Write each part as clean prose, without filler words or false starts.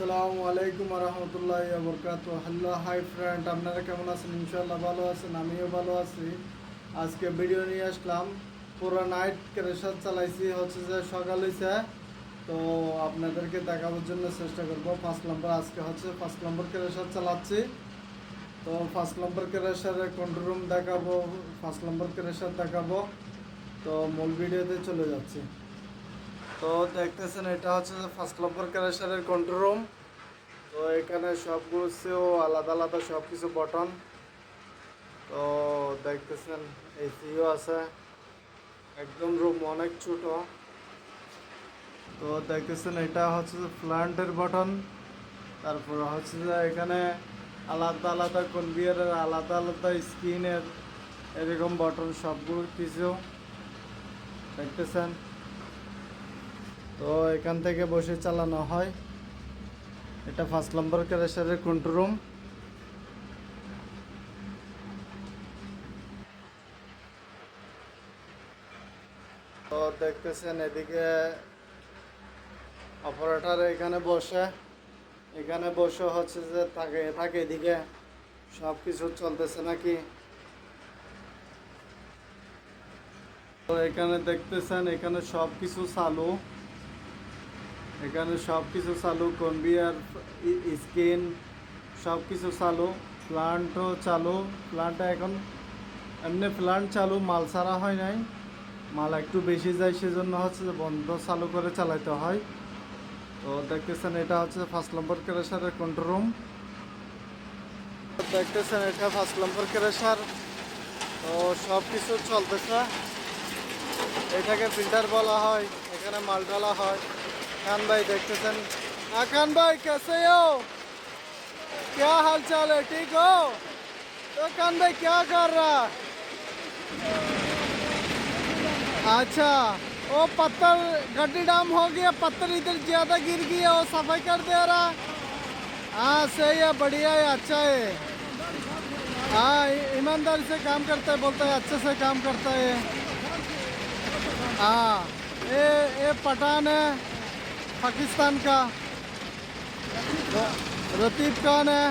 আসসালামু আলাইকুম রহমতুল্লাহ বরকাত। হ্যালো হাই ফ্রেন্ড, আপনারা কেমন আছেন? ইনশাল্লাহ ভালো আছেন, আমিও ভালো আছি। আজকে ভিডিও নিয়ে আসলাম। পুরো নাইট ক্রেশার চালাইছি, হচ্ছে যে সকাল হয়েছে, তো আপনাদেরকে দেখানোর জন্য চেষ্টা করব। ফার্স্ট নাম্বার আজকে হচ্ছে ফার্স্ট নাম্বার ক্রেশার চালাচ্ছি। তো ফার্স্ট নাম্বার ক্রেশারের কন্ট্রোল রুম দেখাবো, ফার্স্ট নাম্বার ক্রেশার দেখাবো। তো মূল ভিডিওতে চলে যাচ্ছি। তো দেখতেছেন, এটা হচ্ছে যে ফার্স্ট নাম্বার ক্রেশারের কন্ট্রোল রুম। তো এখানে সবগুলো আলাদা আলাদা সব কিছু বটন। তো দেখতেছেন এসিও আছে, একদম রুম অনেক ছোট। তো দেখতেছেন এটা হচ্ছে যে প্লান্টের বটন। তারপর হচ্ছে যে এখানে আলাদা আলাদা কনভিয়ারের আলাদা আলাদা স্ক্রিনের এরকম বটন সবগুলো কিছু দেখতেছেন। তো এখান থেকে বসে চালানো হয়। এটা ফার্স্ট নাম্বার ক্রেশারের কন্ট্রোল রুম। তো দেখতেছেন এদিকে অপারেটর এখানে বসে হচ্ছে যে থাকে এদিকে সব কিছু চলতেছে নাকি। তো এখানে দেখতেছেন এখানে সব কিছু চালু, কনভিয়ার, স্ক্রিন সব কিছু চালু। প্লান্টও চালু, প্লান্টটা এখন এমনি প্লান্ট চালু, মাল ছাড়া হয় নাই। মাল একটু বেশি যায়, সেজন্য হচ্ছে যে বন্ধ চালু করে চালাতে হয়। তো দেখতেছেন এটা হচ্ছে ফার্স্ট নাম্বার ক্রেশারের কন্ট্রোল রুম। দেখতেছেন এটা ফার্স্ট নাম্বার ক্রেশার। তো সব কিছু চলতেছে। এটাকে ফিল্টার বলা হয়, এখানে মাল ঢালা হয়। खान भाई देखते खान भाई कैसे हो, क्या हाल चाल है, ठीक हो? तो खान भाई क्या कर रहा? अच्छा, वो पत्थर गड्डी डाम हो गया, पत्थर इधर ज्यादा गिर गया, वो सफाई कर दे रहा। हाँ सही है, बढ़िया है, अच्छा है। हाँ ईमानदारी से काम करता है, बोलता है अच्छे से काम करता है। हाँ ये पठान है पाकिस्तान का, रतीब खान है।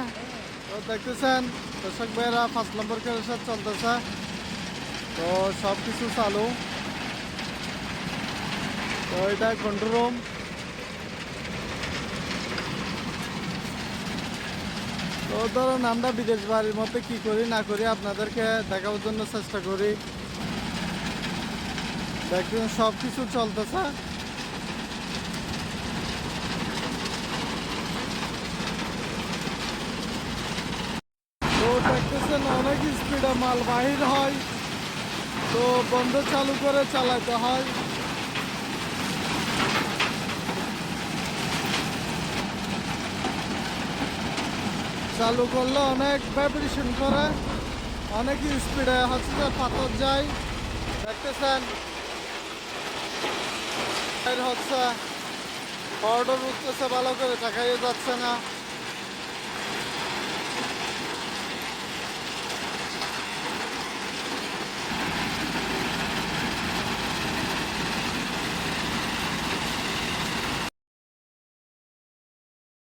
तो দেখতেছেন দর্শক ভাইরা ফার্স্ট নাম্বার ক্রেশার চলতেছে। তো সব কিছু চালু। তো এটা কন্ট্রোল রুম। তো ধরুন আমরা বিদেশ বাড়ির মধ্যে কি করি না করি আপনাদেরকে দেখানোর জন্য চেষ্টা করি। দেখুন সব কিছু চলতেছে। তো দেখতেছেন অনেক স্পিডে মাল বাহির হয়, তো বন্ধ চালু করে চালাতে হয়। চালু করলে অনেক ভাইব্রেশন করে, অনেক স্পিডে হচ্ছে যে পাথর যায়। দেখতেছেন হচ্ছে অর্ডার উঠতেছে, ভালো করে দেখাই যাচ্ছে না।